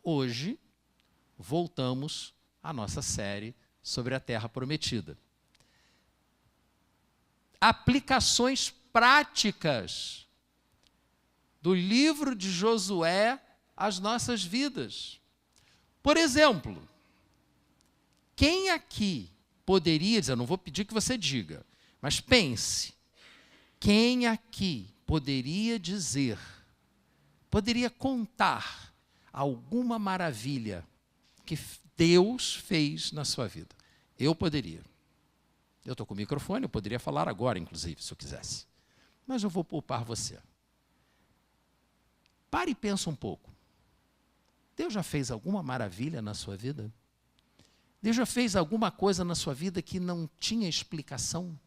hoje voltamos à nossa série sobre a Terra Prometida. Aplicações práticas do livro de Josué às nossas vidas. Por exemplo, quem aqui poderia dizer, eu não vou pedir que você diga, mas pense, quem aqui poderia dizer, poderia contar alguma maravilha que Deus fez na sua vida? Eu poderia. Eu estou com o microfone, eu poderia falar agora, inclusive, se eu quisesse. Mas eu vou poupar você. Pare e pensa um pouco. Deus já fez alguma maravilha na sua vida? Deus já fez alguma coisa na sua vida que não tinha explicação?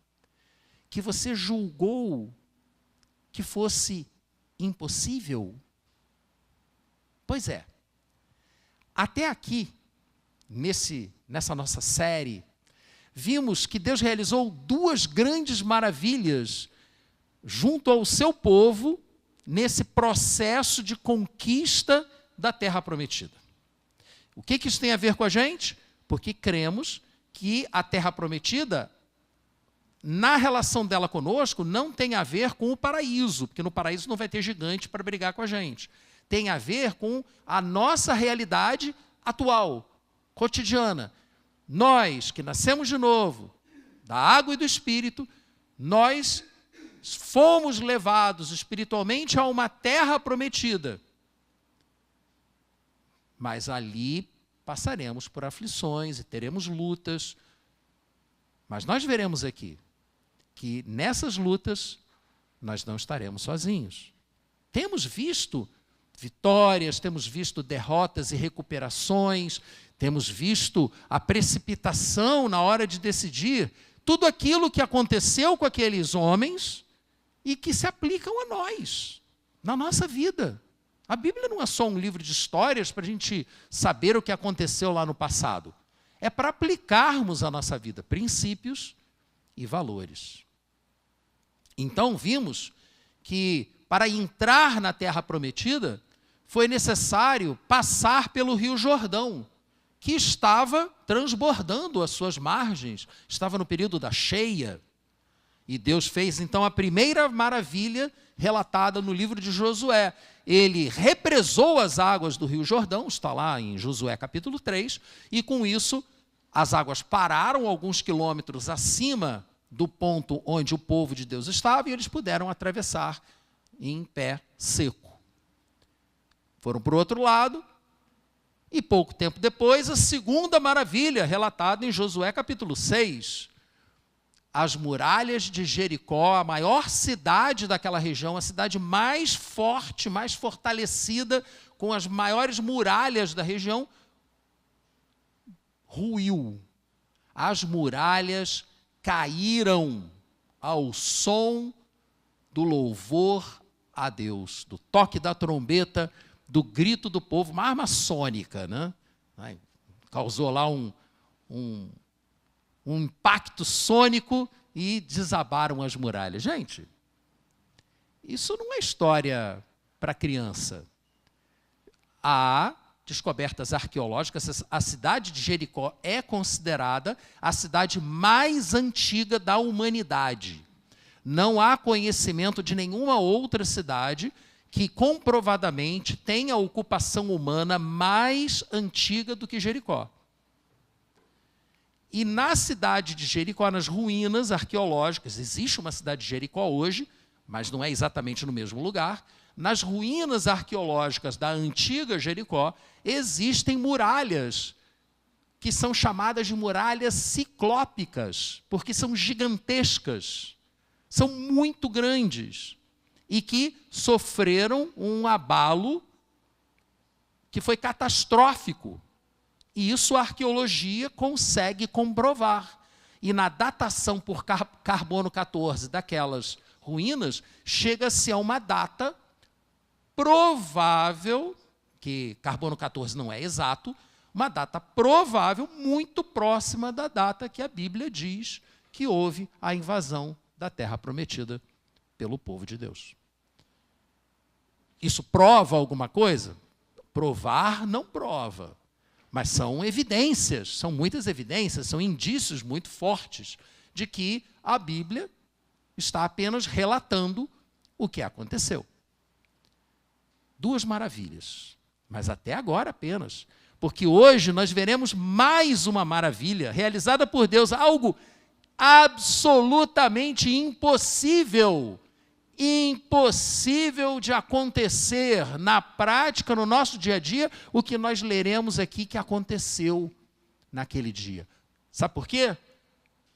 Que você julgou que fosse impossível? Pois é. Até aqui, nessa nossa série, vimos que Deus realizou 2 grandes maravilhas junto ao seu povo nesse processo de conquista da Terra Prometida. O que isso tem a ver com a gente? Porque cremos que a Terra Prometida, na relação dela conosco, não tem a ver com o paraíso, porque no paraíso não vai ter gigante para brigar com a gente. Tem a ver com a nossa realidade atual, cotidiana. Nós, que nascemos de novo, da água e do Espírito, nós fomos levados espiritualmente a uma terra prometida. Mas ali passaremos por aflições e teremos lutas. Mas nós veremos aqui que nessas lutas nós não estaremos sozinhos. Temos visto vitórias, temos visto derrotas e recuperações, temos visto a precipitação na hora de decidir, tudo aquilo que aconteceu com aqueles homens e que se aplicam a nós, na nossa vida. A Bíblia não é só um livro de histórias para a gente saber o que aconteceu lá no passado. É para aplicarmos à nossa vida princípios e valores. Então, vimos que para entrar na Terra Prometida, foi necessário passar pelo Rio Jordão, que estava transbordando as suas margens, estava no período da cheia. E Deus fez, então, a primeira maravilha relatada no livro de Josué. Ele represou as águas do Rio Jordão, está lá em Josué capítulo 3, e com isso as águas pararam alguns quilômetros acima do ponto onde o povo de Deus estava, e eles puderam atravessar em pé seco. Foram para o outro lado, e pouco tempo depois, a segunda maravilha, relatada em Josué capítulo 6. As muralhas de Jericó, a maior cidade daquela região, a cidade mais forte, mais fortalecida, com as maiores muralhas da região, ruiu. As muralhas caíram ao som do louvor a Deus, do toque da trombeta, do grito do povo, uma arma sônica, né? Causou lá um impacto sônico e desabaram as muralhas. Gente, isso não é história para criança. Há descobertas arqueológicas, a cidade de Jericó é considerada a cidade mais antiga da humanidade. Não há conhecimento de nenhuma outra cidade que comprovadamente tenha a ocupação humana mais antiga do que Jericó. E na cidade de Jericó, nas ruínas arqueológicas, existe uma cidade de Jericó hoje, mas não é exatamente no mesmo lugar. Nas ruínas arqueológicas da antiga Jericó, existem muralhas, que são chamadas de muralhas ciclópicas, porque são gigantescas, são muito grandes, e que sofreram um abalo que foi catastrófico. E isso a arqueologia consegue comprovar. E na datação por carbono 14 daquelas ruínas, chega-se a uma data provável, que carbono 14 não é exato, uma data provável muito próxima da data que a Bíblia diz que houve a invasão da Terra Prometida pelo povo de Deus. Isso prova alguma coisa? Provar não prova, mas são evidências, são muitas evidências, são indícios muito fortes de que a Bíblia está apenas relatando o que aconteceu. 2 maravilhas, mas até agora apenas, porque hoje nós veremos mais uma maravilha realizada por Deus, algo absolutamente impossível de acontecer na prática, no nosso dia a dia, o que nós leremos aqui que aconteceu naquele dia. Sabe por quê?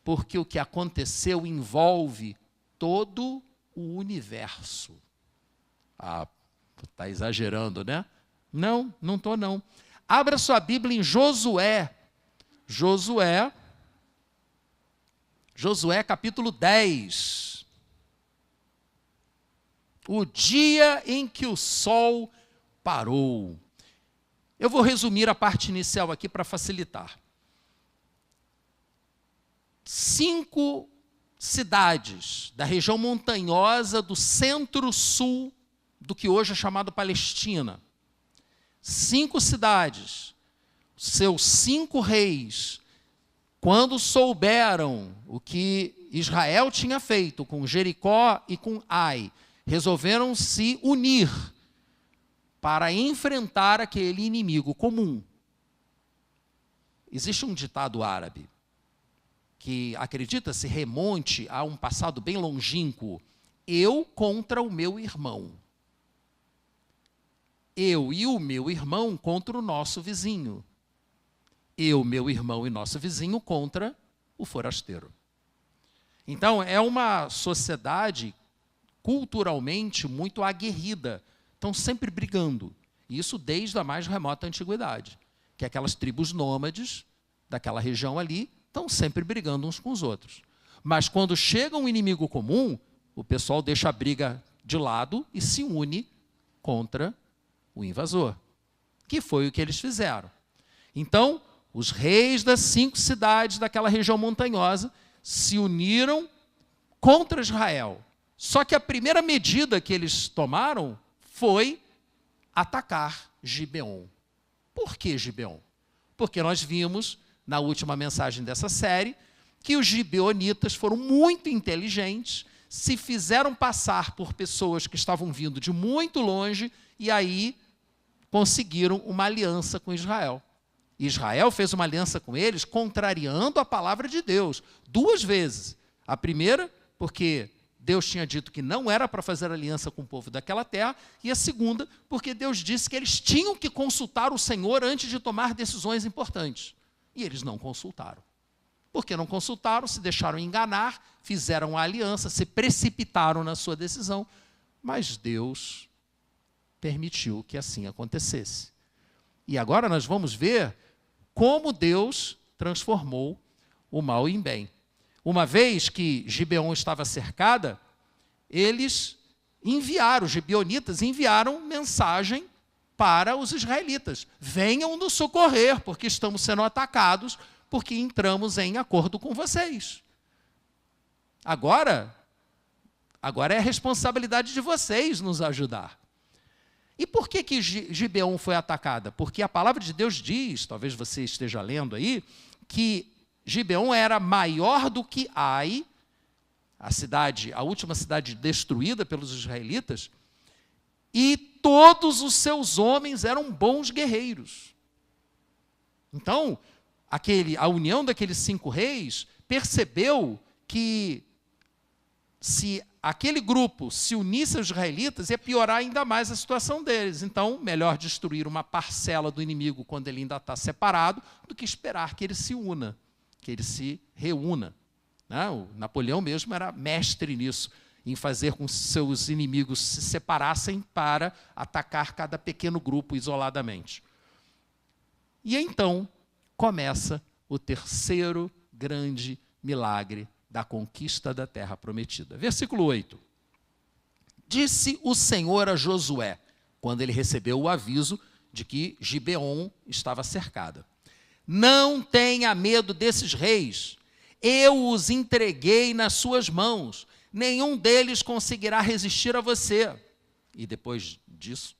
Porque o que aconteceu envolve todo o universo. Ah, está exagerando, né? Não, não estou não. Abra sua Bíblia em Josué. Josué capítulo 10. O dia em que o sol parou. Eu vou resumir a parte inicial aqui para facilitar. 5 cidades da região montanhosa do centro-sul do que hoje é chamado Palestina. 5 cidades, seus 5 reis, quando souberam o que Israel tinha feito com Jericó e com Ai, resolveram se unir para enfrentar aquele inimigo comum. Existe um ditado árabe que, acredita-se, remonte a um passado bem longínquo: eu contra o meu irmão. Eu e o meu irmão contra o nosso vizinho. Eu, meu irmão e nosso vizinho contra o forasteiro. Então, é uma sociedade culturalmente muito aguerrida. Estão sempre brigando. Isso desde a mais remota antiguidade. Que aquelas tribos nômades daquela região ali estão sempre brigando uns com os outros. Mas quando chega um inimigo comum, o pessoal deixa a briga de lado e se une contra o invasor. Que foi o que eles fizeram. Então, os reis das 5 cidades daquela região montanhosa se uniram contra Israel. Só que a primeira medida que eles tomaram foi atacar Gibeon. Por que Gibeon? Porque nós vimos, na última mensagem dessa série, que os gibeonitas foram muito inteligentes, se fizeram passar por pessoas que estavam vindo de muito longe e aí conseguiram uma aliança com Israel. Israel fez uma aliança com eles, contrariando a palavra de Deus, 2 vezes. A primeira, porque Deus tinha dito que não era para fazer aliança com o povo daquela terra, e a segunda, porque Deus disse que eles tinham que consultar o Senhor antes de tomar decisões importantes. E eles não consultaram. Porque não consultaram, se deixaram enganar, fizeram a aliança, se precipitaram na sua decisão, mas Deus permitiu que assim acontecesse. E agora nós vamos ver como Deus transformou o mal em bem. Uma vez que Gibeon estava cercada, eles enviaram, os gibeonitas enviaram mensagem para os israelitas: venham nos socorrer, porque estamos sendo atacados, porque entramos em acordo com vocês. Agora é a responsabilidade de vocês nos ajudar. E por que Gibeon foi atacada? Porque a palavra de Deus diz, talvez você esteja lendo aí, que Gibeon era maior do que Ai, a última cidade destruída pelos israelitas, e todos os seus homens eram bons guerreiros. Então, a união daqueles 5 reis percebeu que se aquele grupo se unisse aos israelitas, ia piorar ainda mais a situação deles. Então, melhor destruir uma parcela do inimigo quando ele ainda está separado, do que esperar que ele se una, que ele se reúna. O Napoleão mesmo era mestre nisso, em fazer com que seus inimigos se separassem para atacar cada pequeno grupo isoladamente. E então começa o terceiro grande milagre da conquista da terra prometida. Versículo 8. Disse o Senhor a Josué, quando ele recebeu o aviso de que Gibeon estava cercada: não tenha medo desses reis, eu os entreguei nas suas mãos, nenhum deles conseguirá resistir a você. E depois disso,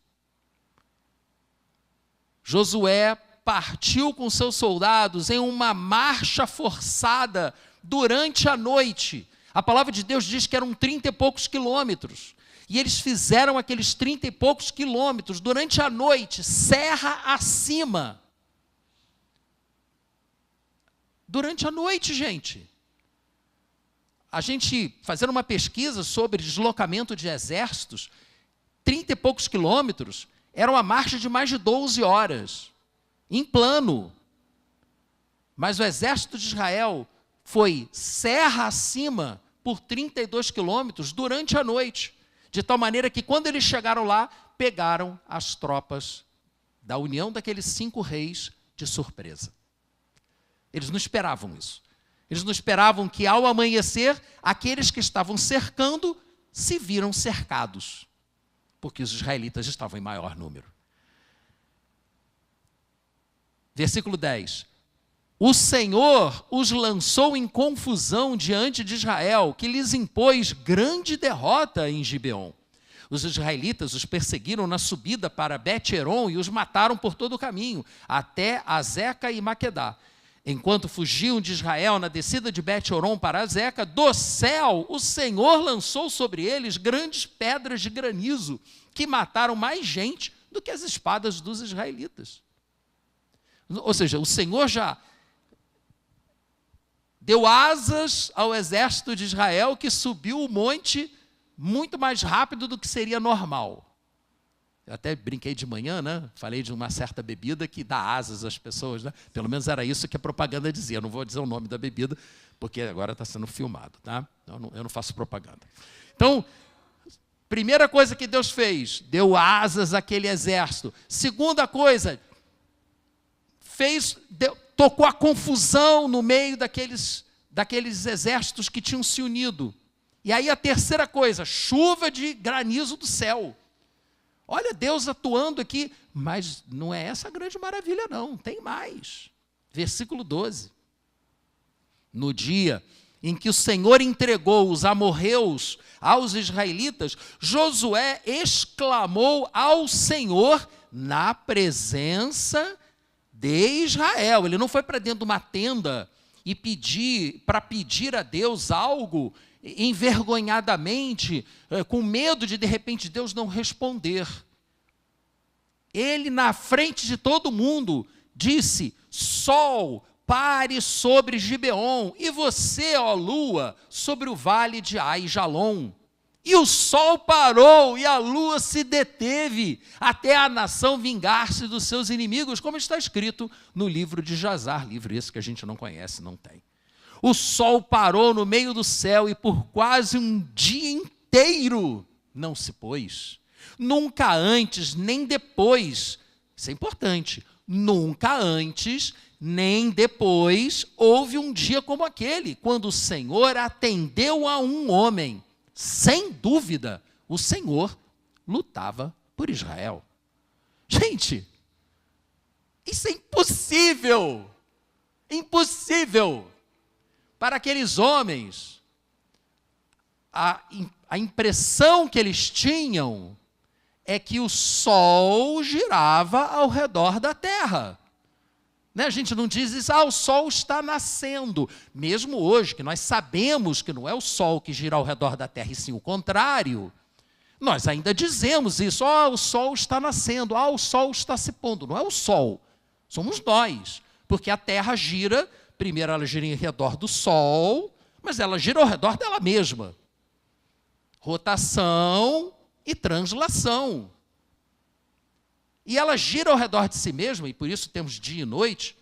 Josué partiu com seus soldados em uma marcha forçada durante a noite. A palavra de Deus diz que eram 30 e poucos quilômetros. E eles fizeram aqueles 30 e poucos quilômetros durante a noite, serra acima. Durante a noite, gente. A gente, fazendo uma pesquisa sobre deslocamento de exércitos, 30 e poucos quilômetros, era uma marcha de mais de 12 horas, em plano. Mas o exército de Israel foi serra acima por 32 quilômetros durante a noite, de tal maneira que quando eles chegaram lá, pegaram as tropas da união daqueles 5 reis de surpresa. Eles não esperavam isso. Eles não esperavam que, ao amanhecer, aqueles que estavam cercando se viram cercados, porque os israelitas estavam em maior número. Versículo 10. O Senhor os lançou em confusão diante de Israel, que lhes impôs grande derrota em Gibeon. Os israelitas os perseguiram na subida para Bet-Heron e os mataram por todo o caminho, até Azeca e Maquedá. Enquanto fugiam de Israel na descida de Bet-Horon para Azeca, do céu o Senhor lançou sobre eles grandes pedras de granizo, que mataram mais gente do que as espadas dos israelitas. Ou seja, o Senhor já deu asas ao exército de Israel, que subiu o monte muito mais rápido do que seria normal. Eu até brinquei de manhã, né? Falei de uma certa bebida que dá asas às pessoas, né? Pelo menos era isso que a propaganda dizia. Eu não vou dizer o nome da bebida, porque agora está sendo filmado, tá? Eu não faço propaganda. Então, primeira coisa que Deus fez, deu asas àquele exército. Segunda coisa, tocou a confusão no meio daqueles exércitos que tinham se unido. E aí a terceira coisa, chuva de granizo do céu. Olha Deus atuando aqui, mas não é essa a grande maravilha não, tem mais. Versículo 12. No dia em que o Senhor entregou os amorreus aos israelitas, Josué exclamou ao Senhor na presença de Israel. Ele não foi para dentro de uma tenda e pedir a Deus algo envergonhadamente, com medo de repente Deus não responder. Ele, na frente de todo mundo, disse: sol, pare sobre Gibeon, e você, ó lua, sobre o vale de Ai-Jalon. E o sol parou e a lua se deteve, até a nação vingar-se dos seus inimigos, como está escrito no livro de Jazar, livro esse que a gente não conhece, não tem. O sol parou no meio do céu e por quase um dia inteiro não se pôs. Nunca antes, nem depois, isso é importante, nunca antes, nem depois, houve um dia como aquele, quando o Senhor atendeu a um homem. Sem dúvida, o Senhor lutava por Israel. Gente, isso é impossível! Impossível! Para aqueles homens, a impressão que eles tinham é que o sol girava ao redor da terra. Né? A gente não diz isso, o sol está nascendo. Mesmo hoje, que nós sabemos que não é o sol que gira ao redor da terra, e sim o contrário, nós ainda dizemos isso, o sol está nascendo, o sol está se pondo. Não é o sol, somos nós, porque a terra gira. Primeiro ela gira em redor do sol, mas ela gira ao redor dela mesma. Rotação e translação. E ela gira ao redor de si mesma, e por isso temos dia e noite,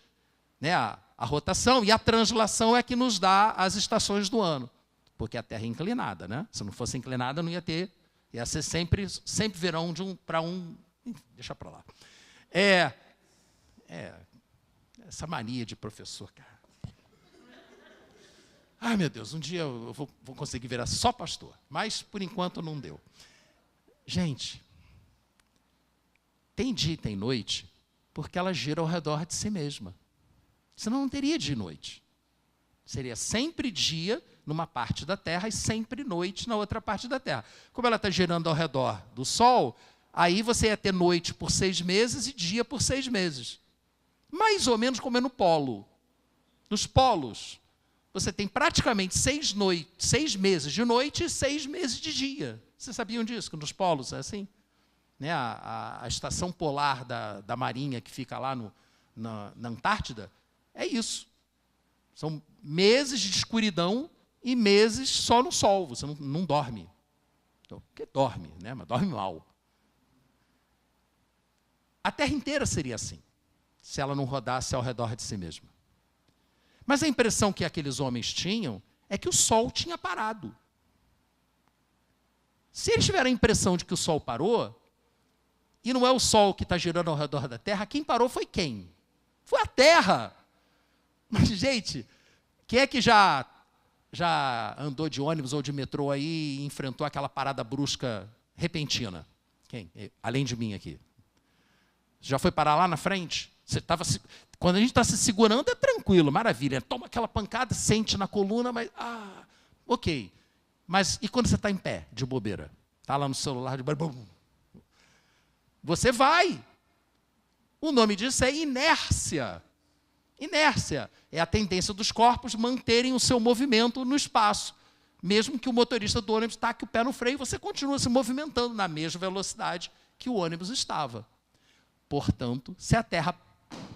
né, a rotação, e a translação é que nos dá as estações do ano. Porque a Terra é inclinada, né? Se não fosse inclinada, não ia ter, ia ser sempre verão de um para um. Deixa para lá. Essa mania de professor, cara. Ai, meu Deus, um dia eu vou conseguir virar só pastor, mas por enquanto não deu. Gente, tem dia e tem noite, porque ela gira ao redor de si mesma. Senão não teria dia e noite. Seria sempre dia numa parte da Terra e sempre noite na outra parte da Terra. Como ela está girando ao redor do Sol, aí você ia ter noite por 6 meses e dia por 6 meses. Mais ou menos como é no polo. Nos polos, você tem praticamente 6 meses de noite e 6 meses de dia. Vocês sabiam disso, que nos polos é assim? Né? A estação polar da Marinha, que fica lá na Antártida, é isso. São meses de escuridão e meses só no sol. Você não dorme. Então, porque dorme, né? Mas dorme mal. A Terra inteira seria assim, se ela não rodasse ao redor de si mesma. Mas a impressão que aqueles homens tinham é que o Sol tinha parado. Se eles tiveram a impressão de que o Sol parou, e não é o Sol que está girando ao redor da Terra, quem parou foi quem? Foi a Terra. Mas, gente, quem é que já andou de ônibus ou de metrô aí e enfrentou aquela parada brusca repentina? Quem? Além de mim aqui. Já foi parar lá na frente? Quando a gente está se segurando, é tranquilo, maravilha. Toma aquela pancada, sente na coluna, mas... ok. Mas e quando você está em pé, de bobeira? Está lá no celular, de bobeira, você vai. O nome disso é inércia. Inércia é a tendência dos corpos manterem o seu movimento no espaço. Mesmo que o motorista do ônibus taque o pé no freio, você continua se movimentando na mesma velocidade que o ônibus estava. Portanto, se a Terra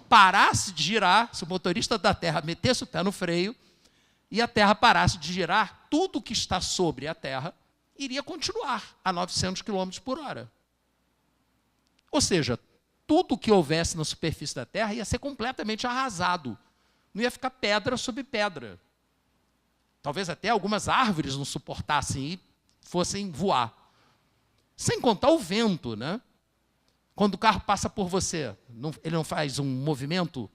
parasse de girar, se o motorista da Terra metesse o pé no freio e a Terra parasse de girar, tudo que está sobre a Terra iria continuar a 900 km por hora. Ou seja, tudo que houvesse na superfície da Terra ia ser completamente arrasado. Não ia ficar pedra sobre pedra. Talvez até algumas árvores não suportassem e fossem voar. Sem contar o vento, né? Quando o carro passa por você, ele não faz um movimento,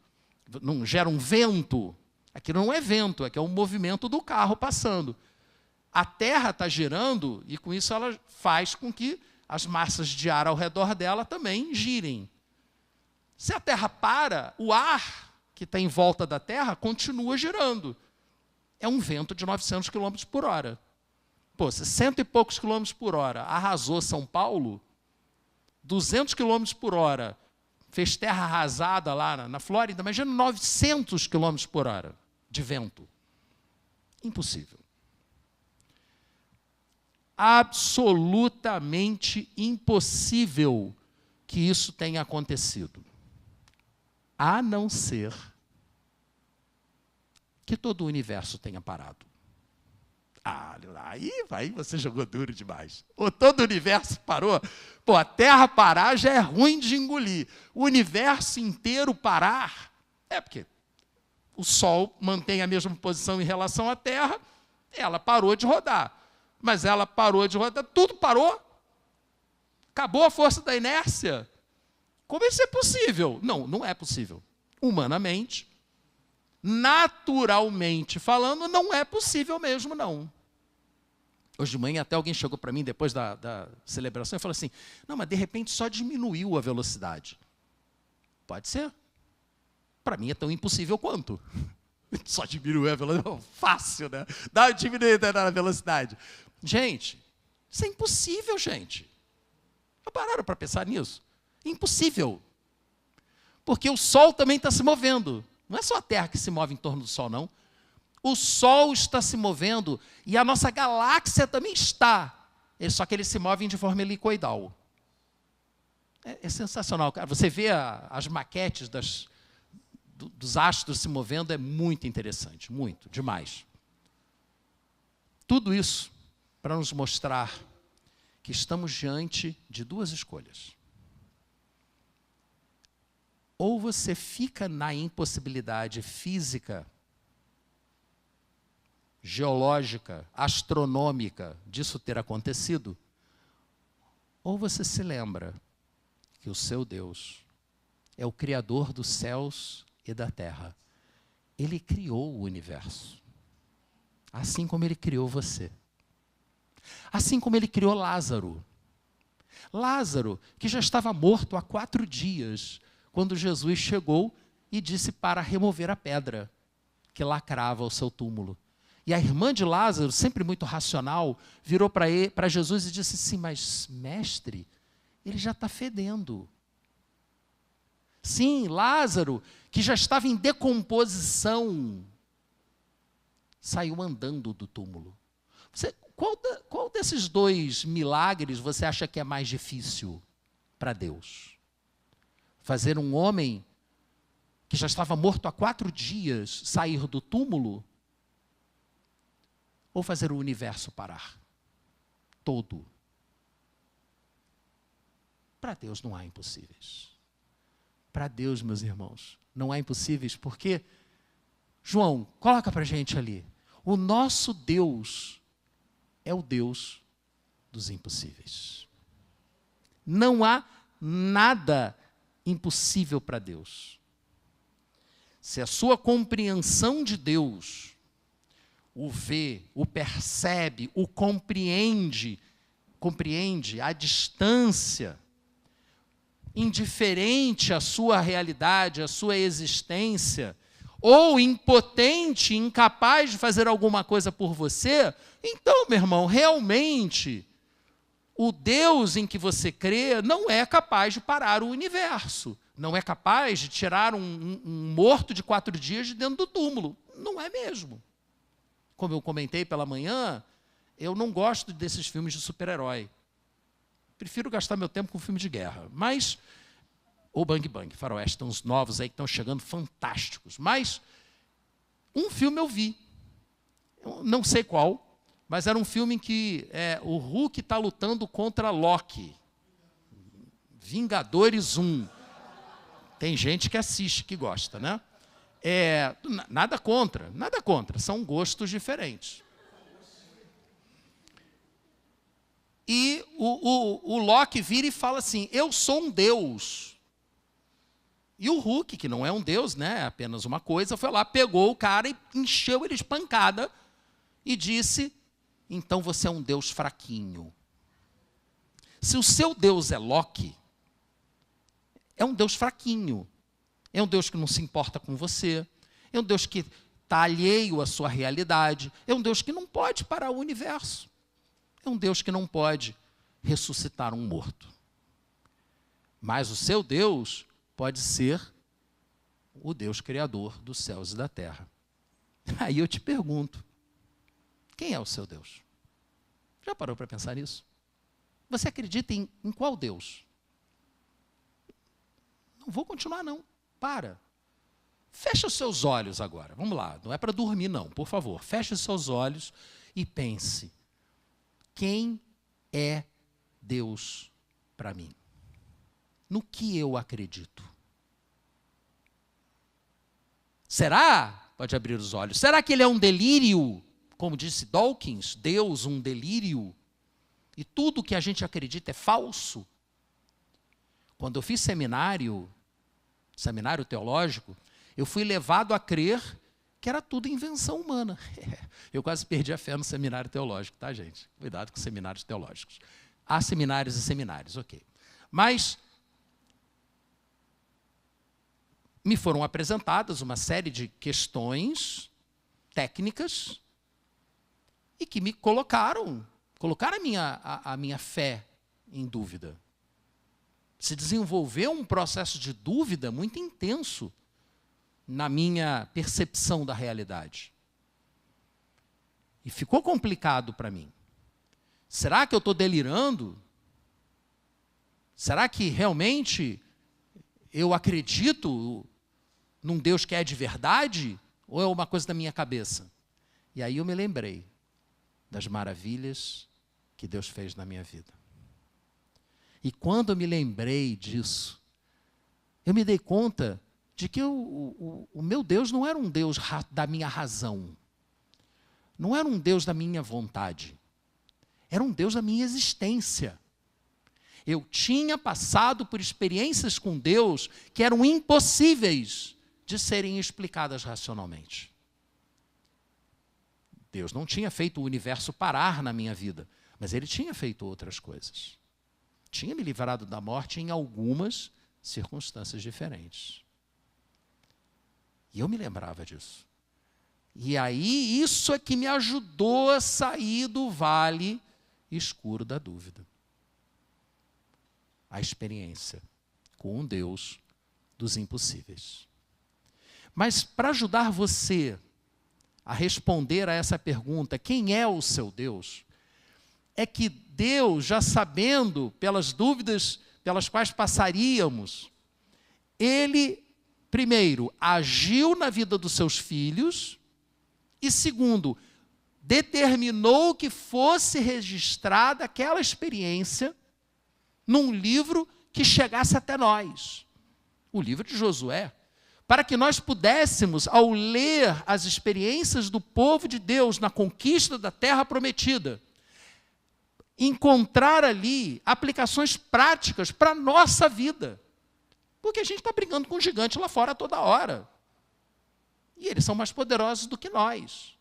não gera um vento. Aquilo não é vento, é que é um movimento do carro passando. A Terra está girando e, com isso, ela faz com que as massas de ar ao redor dela também girem. Se a Terra para, o ar que está em volta da Terra continua girando. É um vento de 900 km por hora. Pô, se 100 e poucos quilômetros por hora arrasou São Paulo, 200 km por hora fez terra arrasada lá na Flórida, imagina 900 km por hora de vento. Impossível. Absolutamente impossível que isso tenha acontecido. A não ser que todo o universo tenha parado. Aí você jogou duro demais. Todo o universo parou. Pô, a Terra parar já é ruim de engolir. O universo inteiro parar, porque o Sol mantém a mesma posição em relação à Terra, ela parou de rodar. Mas ela parou de rodar, tudo parou. Acabou a força da inércia. Como isso é possível? Não é possível. Humanamente, naturalmente falando, não é possível mesmo, não. Hoje de manhã até alguém chegou para mim, depois da celebração, e falou assim, não, mas de repente só diminuiu a velocidade. Pode ser. Para mim é tão impossível quanto. Só diminuiu a velocidade. Fácil, né? Dá uma diminuída na velocidade. Gente, isso é impossível, gente. Já pararam para pensar nisso? Impossível. Porque o Sol também está se movendo. Não é só a Terra que se move em torno do Sol, não. O Sol está se movendo e a nossa galáxia também está. Só que eles se movem de forma helicoidal. É sensacional, cara. Você vê as maquetes dos astros se movendo, é muito interessante. Muito, demais. Tudo isso para nos mostrar que estamos diante de duas escolhas. Ou você fica na impossibilidade física, geológica, astronômica disso ter acontecido, ou você se lembra que o seu Deus é o Criador dos céus e da terra. Ele criou o universo, assim como Ele criou você. Assim como Ele criou Lázaro. Lázaro, que já estava morto há 4 dias, quando Jesus chegou e disse para remover a pedra que lacrava o seu túmulo. E a irmã de Lázaro, sempre muito racional, virou para Jesus e disse assim, mas mestre, ele já está fedendo. Sim, Lázaro, que já estava em decomposição, saiu andando do túmulo. Qual desses dois milagres você acha que é mais difícil para Deus? Fazer um homem que já estava morto há 4 dias sair do túmulo? Ou fazer o universo parar? Todo. Para Deus não há impossíveis. Para Deus, meus irmãos, não há impossíveis, porque, João, coloca para a gente ali, o nosso Deus é o Deus dos impossíveis. Não há nada impossível para Deus. Se a sua compreensão de Deus o vê, o percebe, o compreende à distância, indiferente à sua realidade, à sua existência, ou impotente, incapaz de fazer alguma coisa por você, então, meu irmão, realmente, o Deus em que você crê não é capaz de parar o universo, não é capaz de tirar um morto de 4 dias de dentro do túmulo. Não é mesmo. Como eu comentei pela manhã, eu não gosto desses filmes de super-herói. Prefiro gastar meu tempo com filme de guerra. Mas, ou Bang Bang, Faroeste, tem uns novos aí que estão chegando fantásticos. Mas, um filme eu vi. Eu não sei qual, mas era um filme em que o Hulk está lutando contra Loki. Vingadores 1. Tem gente que assiste, que gosta, né? Nada contra, são gostos diferentes. E o Loki vira e fala assim, eu sou um deus. E o Hulk, que não é um deus, né, é apenas uma coisa, foi lá, pegou o cara e encheu ele de pancada e disse, então você é um deus fraquinho. Se o seu deus é Loki, é um deus fraquinho. É um Deus que não se importa com você. É um Deus que está alheio à sua realidade. É um Deus que não pode parar o universo. É um Deus que não pode ressuscitar um morto. Mas o seu Deus pode ser o Deus criador dos céus e da terra. Aí eu te pergunto, quem é o seu Deus? Já parou para pensar nisso? Você acredita em qual Deus? Não vou continuar, não. Para. Fecha os seus olhos agora. Vamos lá. Não é para dormir, não. Por favor, feche os seus olhos e pense. Quem é Deus para mim? No que eu acredito? Será? Pode abrir os olhos. Será que ele é um delírio? Como disse Dawkins, Deus, um delírio? E tudo que a gente acredita é falso? Quando eu fiz seminário teológico, eu fui levado a crer que era tudo invenção humana. Eu quase perdi a fé no seminário teológico, tá, gente? Cuidado com seminários teológicos. Há seminários e seminários, ok. Mas me foram apresentadas uma série de questões técnicas e que me colocaram a minha fé em dúvida. Se desenvolveu um processo de dúvida muito intenso na minha percepção da realidade. E ficou complicado para mim. Será que eu estou delirando? Será que realmente eu acredito num Deus que é de verdade? Ou é uma coisa da minha cabeça? E aí eu me lembrei das maravilhas que Deus fez na minha vida. E quando eu me lembrei disso, eu me dei conta de que o meu Deus não era um Deus da minha razão. Não era um Deus da minha vontade. Era um Deus da minha existência. Eu tinha passado por experiências com Deus que eram impossíveis de serem explicadas racionalmente. Deus não tinha feito o universo parar na minha vida, mas Ele tinha feito outras coisas. Tinha me livrado da morte em algumas circunstâncias diferentes. E eu me lembrava disso. E aí, isso é que me ajudou a sair do vale escuro da dúvida. a experiência com um Deus dos impossíveis. Mas para ajudar você a responder a essa pergunta, quem é o seu Deus? É que Deus, já sabendo pelas dúvidas pelas quais passaríamos, Ele, primeiro, agiu na vida dos seus filhos e, segundo, determinou que fosse registrada aquela experiência num livro que chegasse até nós, o livro de Josué, para que nós pudéssemos, ao ler as experiências do povo de Deus na conquista da terra prometida, encontrar ali aplicações práticas para a nossa vida. Porque a gente está brigando com um gigante lá fora toda hora. E eles são mais poderosos do que nós.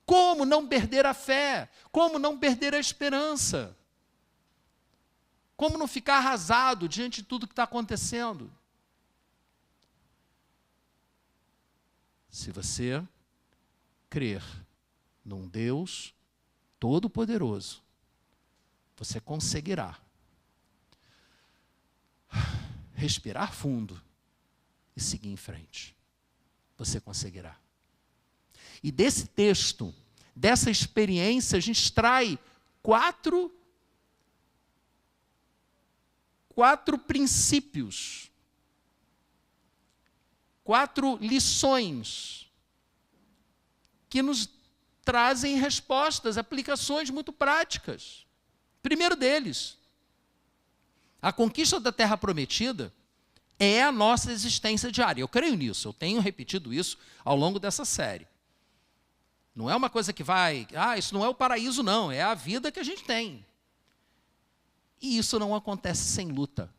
Como não perder a fé? Como não perder a esperança? Como não ficar arrasado diante de tudo que está acontecendo? Se você crer num Deus todo-poderoso, você conseguirá respirar fundo e seguir em frente. Você conseguirá. E desse texto, dessa experiência, a gente extrai quatro princípios, 4 lições que nos trazem respostas, aplicações muito práticas. Primeiro deles, a conquista da terra prometida é a nossa existência diária. Eu creio nisso, eu tenho repetido isso ao longo dessa série. Não é uma coisa que vai, isso não é o paraíso não, é a vida que a gente tem. E isso não acontece sem luta.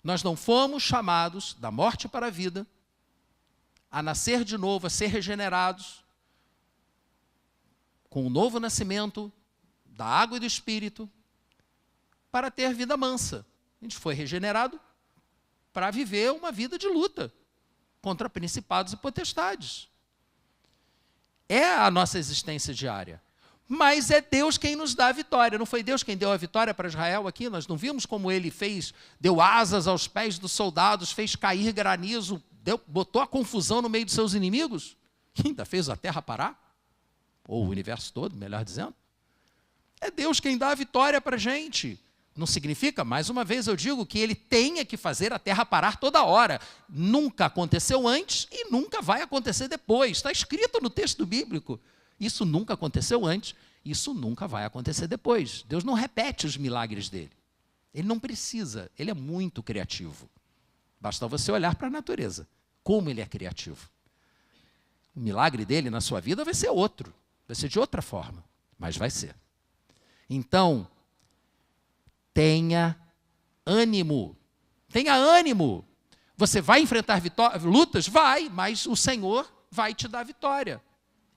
Nós não fomos chamados da morte para a vida, a nascer de novo, a ser regenerados, com o novo nascimento da água e do Espírito, para ter vida mansa. A gente foi regenerado para viver uma vida de luta contra principados e potestades. É a nossa existência diária. Mas é Deus quem nos dá a vitória. Não foi Deus quem deu a vitória para Israel aqui? Nós não vimos como Ele fez, deu asas aos pés dos soldados, fez cair granizo, botou a confusão no meio dos seus inimigos? E ainda fez a terra parar? Ou o universo todo, melhor dizendo. É Deus quem dá a vitória para a gente. Não significa, mais uma vez eu digo, que Ele tenha que fazer a terra parar toda hora. Nunca aconteceu antes e nunca vai acontecer depois. Está escrito no texto bíblico. Isso nunca aconteceu antes, isso nunca vai acontecer depois. Deus não repete os milagres dele. Ele não precisa, ele é muito criativo. Basta você olhar para a natureza, como ele é criativo. O milagre dele na sua vida vai ser outro, vai ser de outra forma, mas vai ser. Então, tenha ânimo. Tenha ânimo. Você vai enfrentar lutas? Vai, mas o Senhor vai te dar vitória.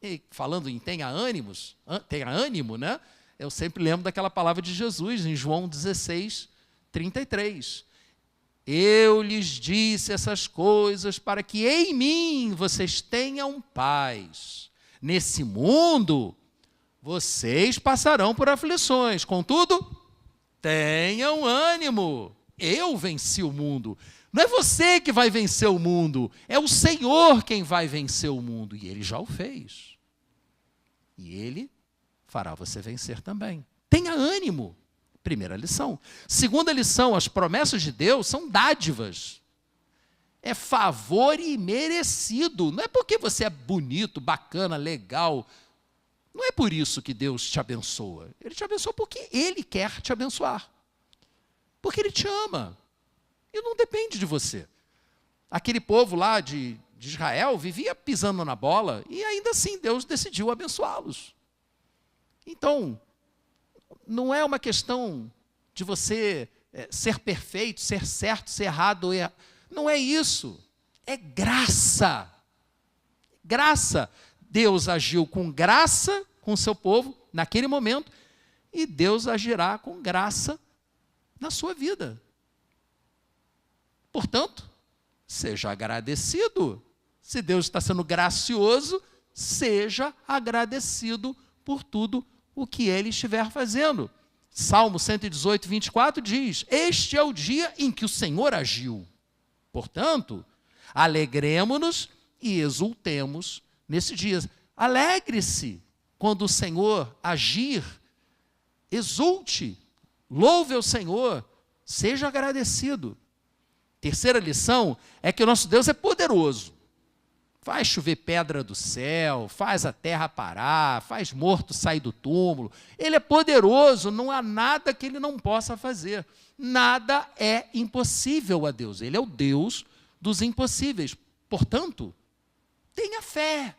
E falando em tenha ânimo, né? Eu sempre lembro daquela palavra de Jesus, em João 16, 33. Eu lhes disse essas coisas para que em mim vocês tenham paz. Nesse mundo, vocês passarão por aflições. Contudo, tenham ânimo. Eu venci o mundo. Não é você que vai vencer o mundo. É o Senhor quem vai vencer o mundo. E Ele já o fez. E Ele fará você vencer também. Tenha ânimo. Primeira lição. Segunda lição, as promessas de Deus são dádivas. É favor imerecido. Não é porque você é bonito, bacana, legal. Não é por isso que Deus te abençoa. Ele te abençoa porque Ele quer te abençoar. Porque Ele te ama. E não depende de você. Aquele povo lá de Israel vivia pisando na bola e ainda assim Deus decidiu abençoá-los. Então, não é uma questão de você ser perfeito, ser certo, ser errado. Não é isso. É graça. Graça. Deus agiu com graça com o seu povo naquele momento e Deus agirá com graça na sua vida. Portanto, seja agradecido. Se Deus está sendo gracioso, seja agradecido por tudo o que Ele estiver fazendo. Salmo 118, 24 diz: este é o dia em que o Senhor agiu. Portanto, alegremo-nos e exultemos nesse dia. Alegre-se quando o Senhor agir, exulte, louve ao Senhor, seja agradecido. Terceira lição é que o nosso Deus é poderoso. Faz chover pedra do céu, faz a terra parar, faz morto sair do túmulo. Ele é poderoso, não há nada que ele não possa fazer. Nada é impossível a Deus. Ele é o Deus dos impossíveis. Portanto, tenha fé.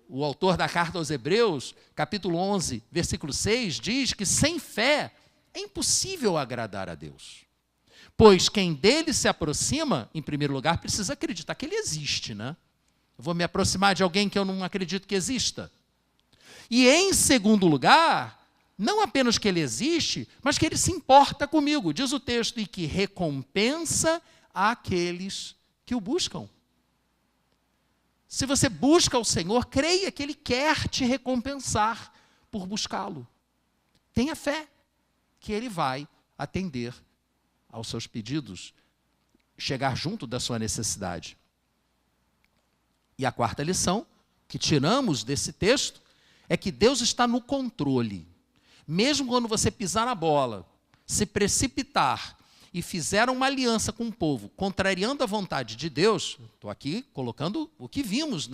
O autor da carta aos Hebreus, capítulo 11, versículo 6, diz que sem fé é impossível agradar a Deus. Pois quem dele se aproxima, em primeiro lugar, precisa acreditar que ele existe, né? Eu vou me aproximar de alguém que eu não acredito que exista. E em segundo lugar, não apenas que ele existe, mas que ele se importa comigo. Diz o texto, e que recompensa aqueles que o buscam. Se você busca o Senhor, creia que Ele quer te recompensar por buscá-lo. Tenha fé que Ele vai atender aos seus pedidos, chegar junto da sua necessidade. E a quarta lição que tiramos desse texto é que Deus está no controle. Mesmo quando você pisar na bola, se precipitar e fizer uma aliança com o povo, contrariando a vontade de Deus, estou aqui colocando o que vimos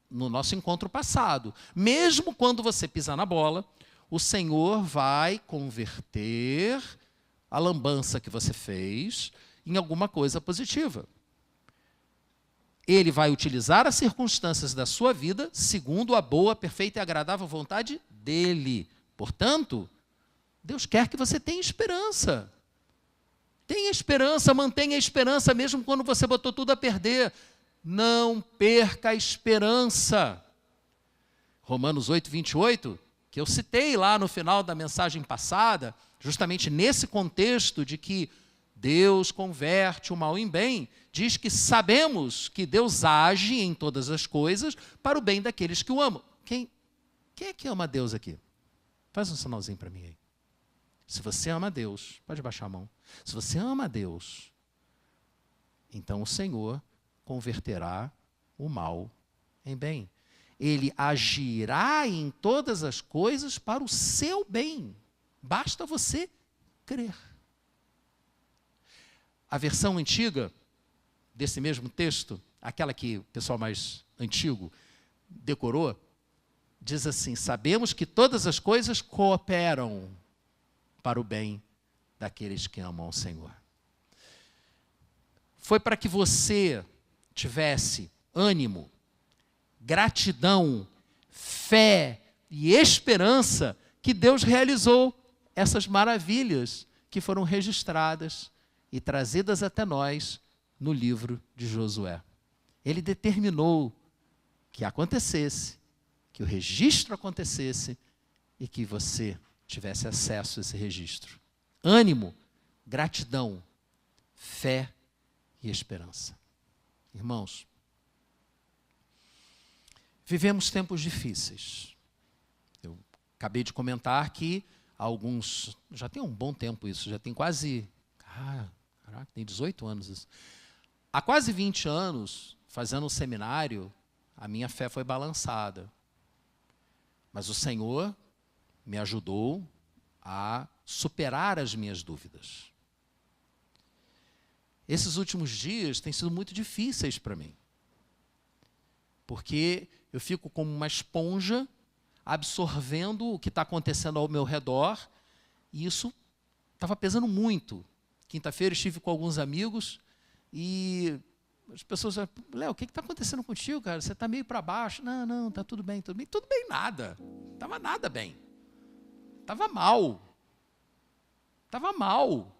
no nosso encontro passado. Mesmo quando você pisar na bola, o Senhor vai converter a lambança que você fez em alguma coisa positiva. Ele vai utilizar as circunstâncias da sua vida segundo a boa, perfeita e agradável vontade dele. Portanto, Deus quer que você tenha esperança. Tenha esperança, mantenha a esperança mesmo quando você botou tudo a perder. Não perca a esperança. Romanos 8, 28, que eu citei lá no final da mensagem passada, justamente nesse contexto de que Deus converte o mal em bem, diz que sabemos que Deus age em todas as coisas para o bem daqueles que o amam. Quem é que ama Deus aqui? Faz um sinalzinho para mim aí. Se você ama Deus, pode baixar a mão. Se você ama Deus, então o Senhor converterá o mal em bem. Ele agirá em todas as coisas para o seu bem. Basta você crer. A versão antiga desse mesmo texto, aquela que o pessoal mais antigo decorou, diz assim: sabemos que todas as coisas cooperam para o bem daqueles que amam o Senhor. Foi para que você tivesse ânimo, gratidão, fé e esperança que Deus realizou essas maravilhas que foram registradas e trazidas até nós no livro de Josué. Ele determinou que acontecesse, que o registro acontecesse e que você tivesse acesso a esse registro. Ânimo, gratidão, fé e esperança. Irmãos, vivemos tempos difíceis. Eu acabei de comentar que alguns, já tem um bom tempo isso, já tem quase, caraca, tem 18 anos isso. Há quase 20 anos, fazendo um seminário, a minha fé foi balançada. Mas o Senhor me ajudou a superar as minhas dúvidas. Esses últimos dias têm sido muito difíceis para mim. Porque eu fico como uma esponja absorvendo o que está acontecendo ao meu redor, e isso estava pesando muito. Quinta-feira estive com alguns amigos e as pessoas falam: Léo, o que está acontecendo contigo, cara? Você está meio para baixo. Não, está tudo bem, tudo bem. Tudo bem nada. Estava nada bem. Estava mal. Estava mal.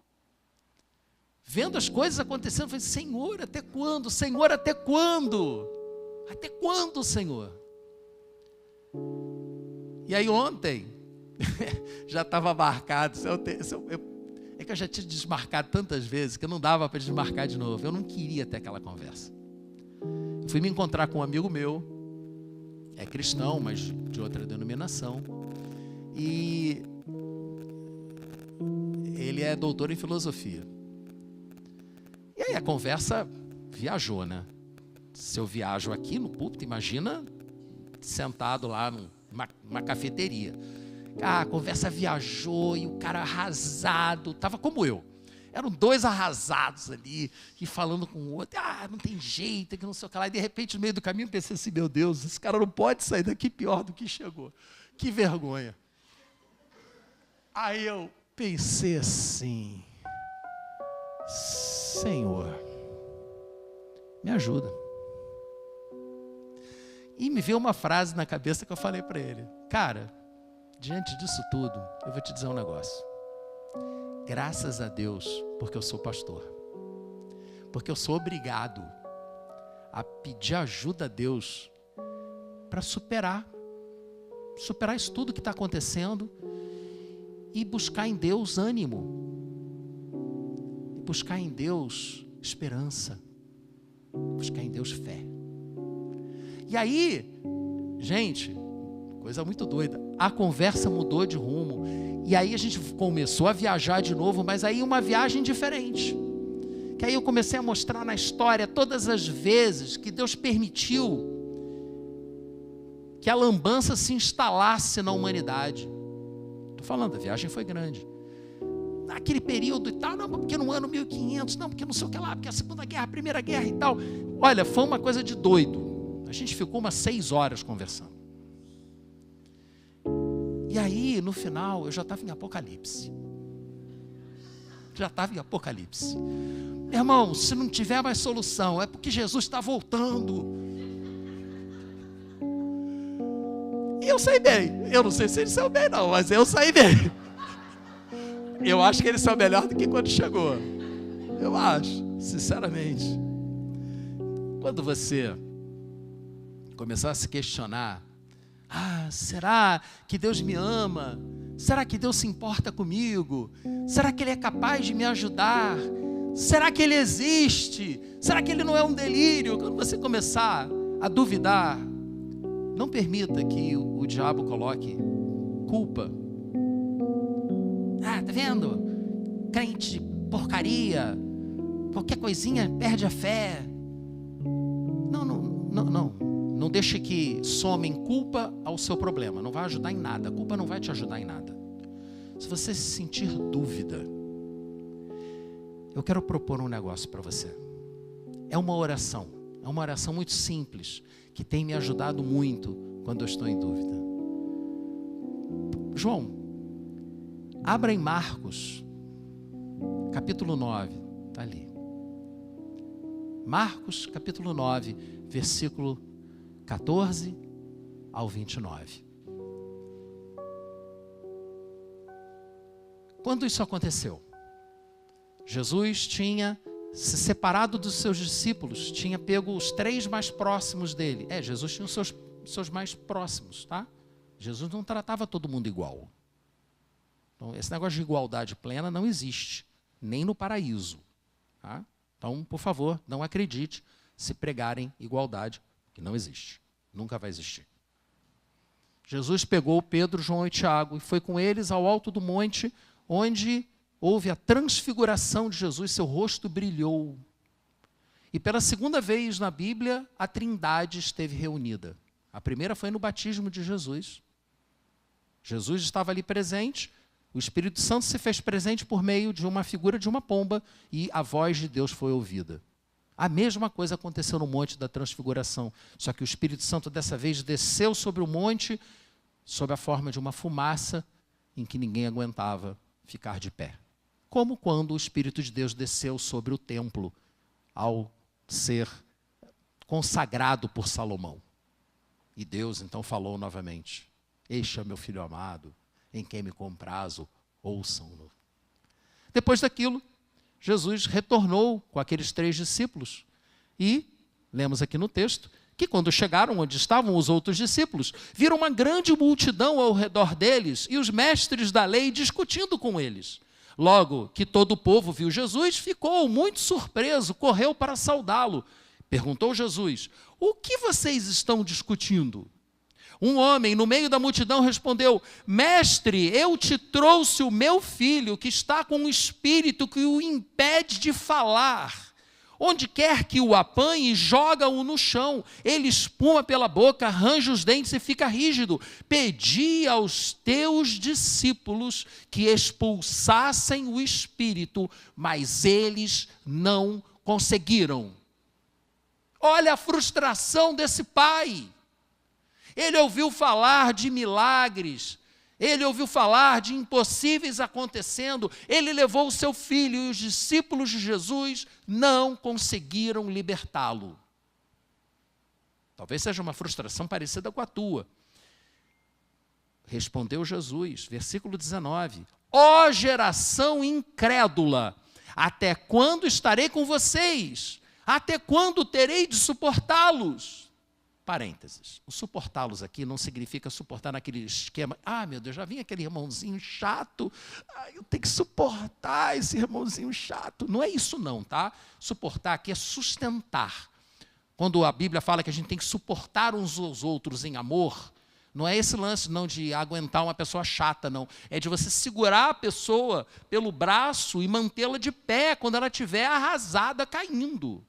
Vendo as coisas acontecendo, eu falei: Senhor, até quando? Senhor, até quando? Até quando, Senhor? E aí ontem, já estava marcado, é que eu já tinha desmarcado tantas vezes que não dava para desmarcar de novo. Eu não queria ter aquela conversa. Eu fui me encontrar com um amigo meu, é cristão, mas de outra denominação, E ele é doutor em filosofia. E aí a conversa viajou, né? Se eu viajo aqui no púlpito, imagina sentado lá numa cafeteria. A conversa viajou e o cara arrasado, estava como eu. Eram dois arrasados ali, e falando com o outro, não tem jeito, que não sei o que lá. E de repente, no meio do caminho, eu pensei assim, meu Deus, esse cara não pode sair daqui pior do que chegou. Que vergonha. Aí eu pensei assim, Senhor, me ajuda. E me veio uma frase na cabeça que eu falei para ele, cara, diante disso tudo, eu vou te dizer um negócio. Graças a Deus, porque eu sou pastor. Porque eu sou obrigado a pedir ajuda a Deus para superar isso tudo que está acontecendo e buscar em Deus ânimo. Buscar em Deus esperança. Buscar em Deus fé. E aí, gente, coisa muito doida, a conversa mudou de rumo. E aí a gente começou a viajar de novo, mas aí uma viagem diferente. Que aí eu comecei a mostrar na história todas as vezes que Deus permitiu que a lambança se instalasse na humanidade. Estou falando, a viagem foi grande. Naquele período e tal, não, porque no ano 1500, não, porque não sei o que lá, porque a Segunda Guerra, a Primeira Guerra e tal. Olha, foi uma coisa de doido. A gente ficou umas 6 horas conversando. E aí, no final, eu já estava em Apocalipse. Meu irmão, se não tiver mais solução, é porque Jesus está voltando. E eu saí bem. Eu não sei se ele saiu bem não, mas eu saí bem. Eu acho que ele saiu melhor do que quando chegou. Eu acho, sinceramente. Quando você começar a se questionar, será que Deus me ama? Será que Deus se importa comigo? Será que Ele é capaz de me ajudar? Será que Ele existe? Será que Ele não é um delírio? Quando você começar a duvidar, não permita que o diabo coloque culpa. Tá vendo? Crente de porcaria, qualquer coisinha perde a fé. Não deixe que somem culpa ao seu problema. Não vai ajudar em nada. A culpa não vai te ajudar em nada. Se você se sentir dúvida, eu quero propor um negócio para você. É uma oração muito simples, que tem me ajudado muito quando eu estou em dúvida. João, abra em Marcos, capítulo 9, está ali. Marcos, capítulo 9, versículo 14 ao 29. Quando isso aconteceu? Jesus tinha se separado dos seus discípulos, tinha pego os 3 mais próximos dele. Jesus tinha os seus mais próximos, tá? Jesus não tratava todo mundo igual. Então, esse negócio de igualdade plena não existe, nem no paraíso. Tá? Então, por favor, não acredite se pregarem igualdade, que não existe. Nunca vai existir. Jesus pegou Pedro, João e Tiago e foi com eles ao alto do monte, onde houve a transfiguração de Jesus, seu rosto brilhou. E pela segunda vez na Bíblia, a Trindade esteve reunida. A primeira foi no batismo de Jesus. Jesus estava ali presente, o Espírito Santo se fez presente por meio de uma figura de uma pomba e a voz de Deus foi ouvida. A mesma coisa aconteceu no Monte da Transfiguração, só que o Espírito Santo dessa vez desceu sobre o monte sob a forma de uma fumaça em que ninguém aguentava ficar de pé. Como quando o Espírito de Deus desceu sobre o templo ao ser consagrado por Salomão. E Deus então falou novamente: este é meu filho amado, em quem me comprazo, ouçam-no. Depois daquilo, Jesus retornou com aqueles 3 discípulos e, lemos aqui no texto, que quando chegaram onde estavam os outros discípulos, viram uma grande multidão ao redor deles e os mestres da lei discutindo com eles. Logo que todo o povo viu Jesus, ficou muito surpreso, correu para saudá-lo. Perguntou Jesus: o que vocês estão discutindo? Um homem no meio da multidão respondeu: Mestre, eu te trouxe o meu filho, que está com um espírito que o impede de falar. Onde quer que o apanhe, joga-o no chão. Ele espuma pela boca, arranja os dentes e fica rígido. Pedi aos teus discípulos que expulsassem o espírito, mas eles não conseguiram. Olha a frustração desse pai. Ele ouviu falar de milagres, ele ouviu falar de impossíveis acontecendo, ele levou o seu filho e os discípulos de Jesus não conseguiram libertá-lo. Talvez seja uma frustração parecida com a tua. Respondeu Jesus, versículo 19: Ó geração incrédula, até quando estarei com vocês? Até quando terei de suportá-los? Parênteses, o suportá-los aqui não significa suportar naquele esquema, meu Deus, já vem aquele irmãozinho chato, eu tenho que suportar esse irmãozinho chato. Não é isso não, tá? Suportar aqui é sustentar. Quando a Bíblia fala que a gente tem que suportar uns aos outros em amor, não é esse lance não de aguentar uma pessoa chata, não. É de você segurar a pessoa pelo braço e mantê-la de pé quando ela estiver arrasada, caindo.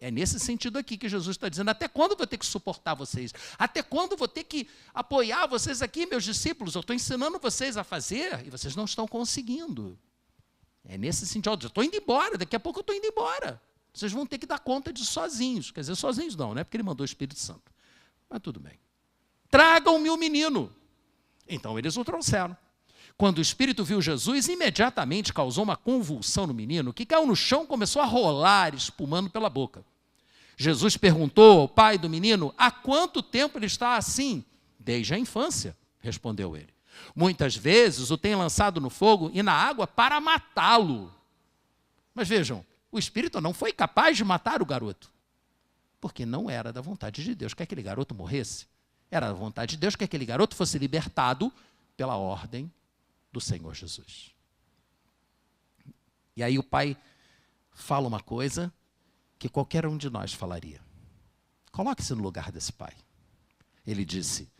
É nesse sentido aqui que Jesus está dizendo: até quando vou ter que suportar vocês? Até quando vou ter que apoiar vocês aqui, meus discípulos? Eu estou ensinando vocês a fazer e vocês não estão conseguindo. É nesse sentido: eu estou indo embora, daqui a pouco eu estou indo embora. Vocês vão ter que dar conta disso sozinhos. Quer dizer, sozinhos não, porque ele mandou o Espírito Santo. Mas tudo bem. Tragam-me o menino. Então eles o trouxeram. Quando o Espírito viu Jesus, imediatamente causou uma convulsão no menino, que caiu no chão e começou a rolar, espumando pela boca. Jesus perguntou ao pai do menino: há quanto tempo ele está assim? Desde a infância, respondeu ele. Muitas vezes o tem lançado no fogo e na água para matá-lo. Mas vejam, o Espírito não foi capaz de matar o garoto, porque não era da vontade de Deus que aquele garoto morresse. Era da vontade de Deus que aquele garoto fosse libertado pela ordem do Senhor Jesus. E aí o pai fala uma coisa que qualquer um de nós falaria. Coloque-se no lugar desse pai. Ele disse: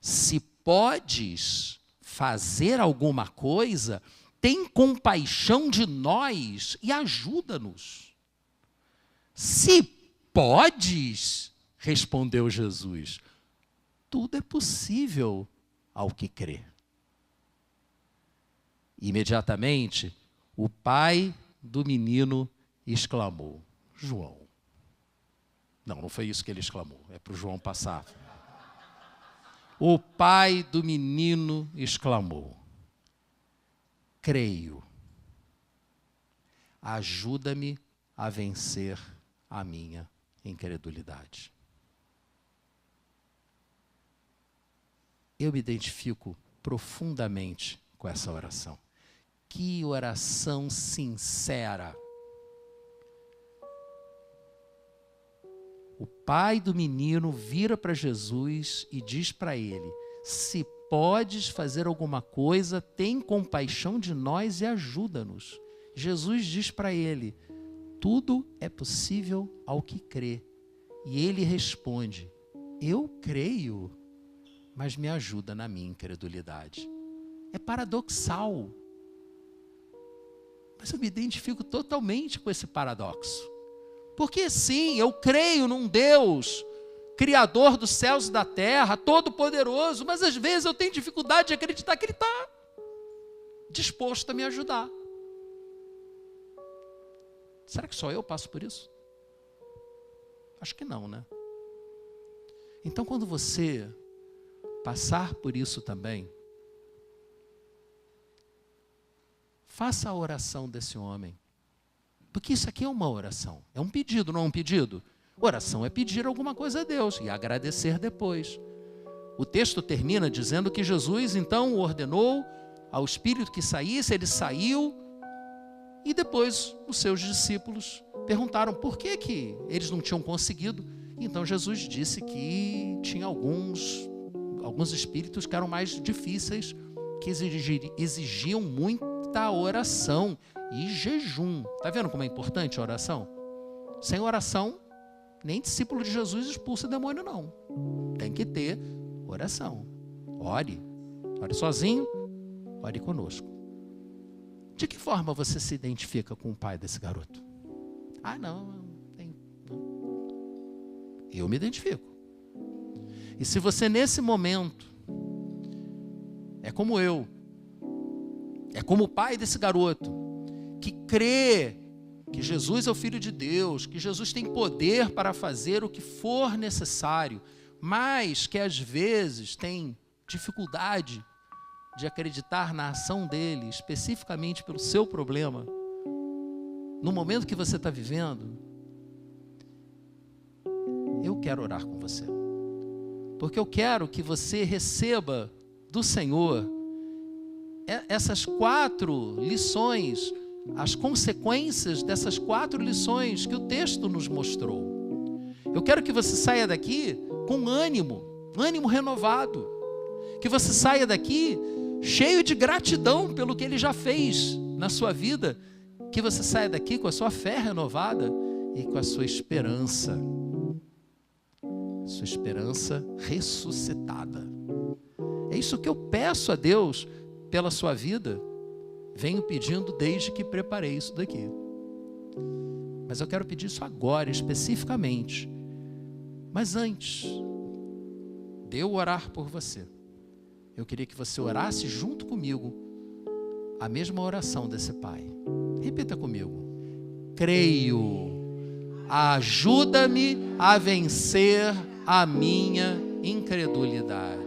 se podes fazer alguma coisa, tem compaixão de nós e ajuda-nos. Se podes, respondeu Jesus, tudo é possível ao que crê. Imediatamente, o pai do menino exclamou: João. Não foi isso que ele exclamou, é para o João passar. O pai do menino exclamou: creio, ajuda-me a vencer a minha incredulidade. Eu me identifico profundamente com essa oração. Que oração sincera. O pai do menino vira para Jesus e diz para ele: se podes fazer alguma coisa, tem compaixão de nós e ajuda-nos. Jesus diz para ele: tudo é possível ao que crê. E ele responde: eu creio, mas me ajuda na minha incredulidade. É paradoxal. Mas eu me identifico totalmente com esse paradoxo. Porque sim, eu creio num Deus, Criador dos céus e da terra, todo-poderoso, mas às vezes eu tenho dificuldade de acreditar que Ele está disposto a me ajudar. Será que só eu passo por isso? Acho que não, né? Então, quando você passar por isso também, faça a oração desse homem. Porque isso aqui é uma oração. É um pedido, não é um pedido? Oração é pedir alguma coisa a Deus e agradecer depois. O texto termina dizendo que Jesus, então, ordenou ao Espírito que saísse, ele saiu, e depois os seus discípulos perguntaram por que eles não tinham conseguido. Então Jesus disse que tinha alguns espíritos que eram mais difíceis, que exigiam muita oração e jejum. Está vendo como é importante a oração? Sem oração, nem discípulo de Jesus expulsa demônio, não. Tem que ter oração. Ore. Ore sozinho, ore conosco. De que forma você se identifica com o pai desse garoto? Não. Eu me identifico. E se você nesse momento é como eu, é como o pai desse garoto, que crê que Jesus é o Filho de Deus, que Jesus tem poder para fazer o que for necessário, mas que às vezes tem dificuldade de acreditar na ação dele, especificamente pelo seu problema, no momento que você está vivendo, eu quero orar com você. Porque eu quero que você receba do Senhor essas 4 lições, as consequências dessas 4 lições que o texto nos mostrou. Eu quero que você saia daqui com ânimo renovado. Que você saia daqui cheio de gratidão pelo que Ele já fez na sua vida. Que você saia daqui com a sua fé renovada e com a sua esperança ressuscitada. É isso que eu peço a Deus pela sua vida. Venho pedindo desde que preparei isso daqui. Mas eu quero pedir isso agora, especificamente. Mas antes de eu orar por você, eu queria que você orasse junto comigo a mesma oração desse pai. Repita comigo. Creio, ajuda-me a vencer a minha incredulidade.